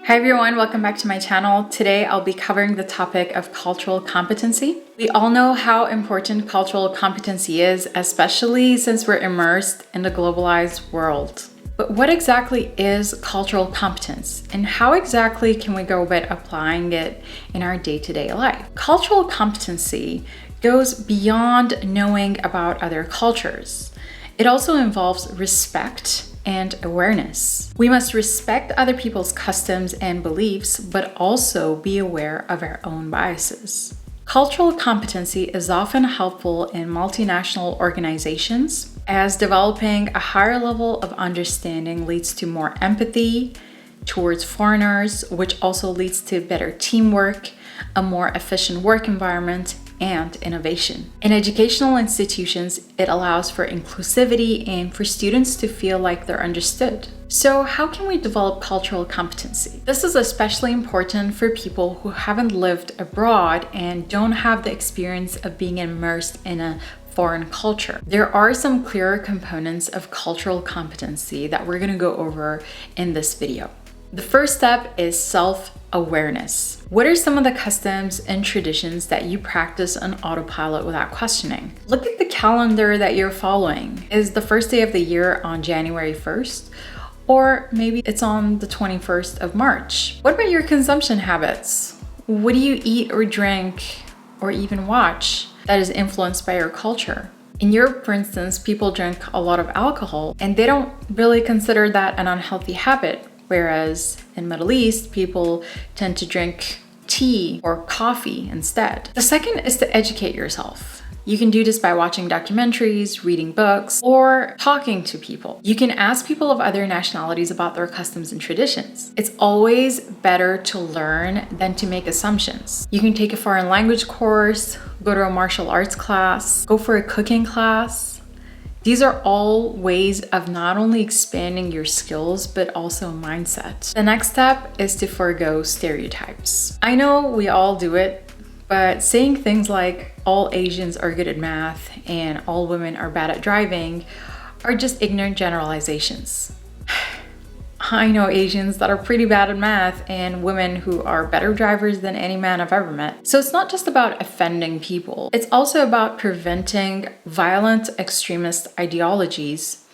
Hi everyone, welcome back to my channel. Today I'll be covering the topic of cultural competency. We all know how important cultural competency is, especially since we're immersed in the globalized world. But what exactly is cultural competence and how exactly can we go about applying it in our day-to-day life? Cultural competency goes beyond knowing about other cultures. It also involves respect and awareness. We must respect other people's customs and beliefs, but also be aware of our own biases. Cultural competency is often helpful in multinational organizations, as developing a higher level of understanding leads to more empathy towards foreigners, which also leads to better teamwork, a more efficient work environment, and innovation. In educational institutions, it allows for inclusivity and for students to feel like they're understood. So how can we develop cultural competency? This is especially important for people who haven't lived abroad and don't have the experience of being immersed in a foreign culture. There are some clearer components of cultural competency that we're going to go over in this video. The first step is self-awareness. What are some of the customs and traditions that you practice on autopilot without questioning? Look at the calendar that you're following. Is the first day of the year on January 1st? Or maybe it's on the 21st of March. What about your consumption habits? What do you eat or drink or even watch that is influenced by your culture? In Europe, for instance, people drink a lot of alcohol and they don't really consider that an unhealthy habit. Whereas in Middle East, people tend to drink tea or coffee instead. The second is to educate yourself. You can do this by watching documentaries, reading books, or talking to people. You can ask people of other nationalities about their customs and traditions. It's always better to learn than to make assumptions. You can take a foreign language course, go to a martial arts class, go for a cooking class. These are all ways of not only expanding your skills, but also mindset. The next step is to forego stereotypes. I know we all do it, but saying things like all Asians are good at math and all women are bad at driving are just ignorant generalizations. I know Asians that are pretty bad at math and women who are better drivers than any man I've ever met. So it's not just about offending people. It's also about preventing violent extremist ideologies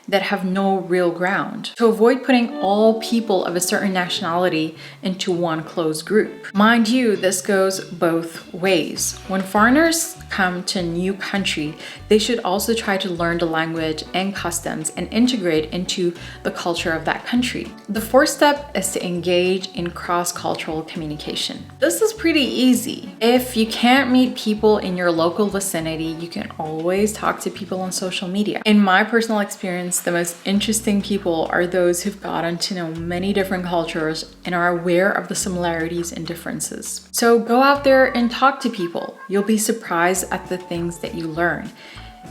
that have no real ground, to avoid putting all people of a certain nationality into one closed group. Mind you, this goes both ways. When foreigners come to a new country, they should also try to learn the language and customs and integrate into the culture of that country. The fourth step is to engage in cross-cultural communication. This is pretty easy. If you can't meet people in your local vicinity, you can always talk to people on social media. In my personal experience, the most interesting people are those who've gotten to know many different cultures and are aware of the similarities and differences. So go out there and talk to people. You'll be surprised at the things that you learn.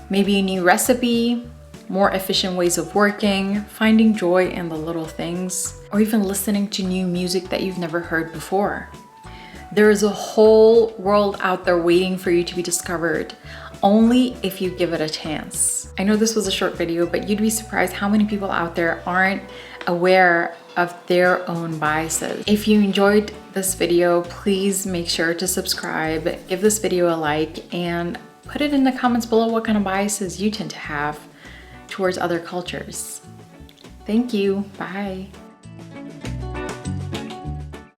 Maybe a new recipe, more efficient ways of working, finding joy in the little things, or even listening to new music that you've never heard before. There is a whole world out there waiting for you to be discovered, only if you give it a chance. I know this was a short video, but you'd be surprised how many people out there aren't aware of their own biases. If you enjoyed this video, please make sure to subscribe, give this video a like, and put it in the comments below what kind of biases you tend to have towards other cultures. Thank you. Bye.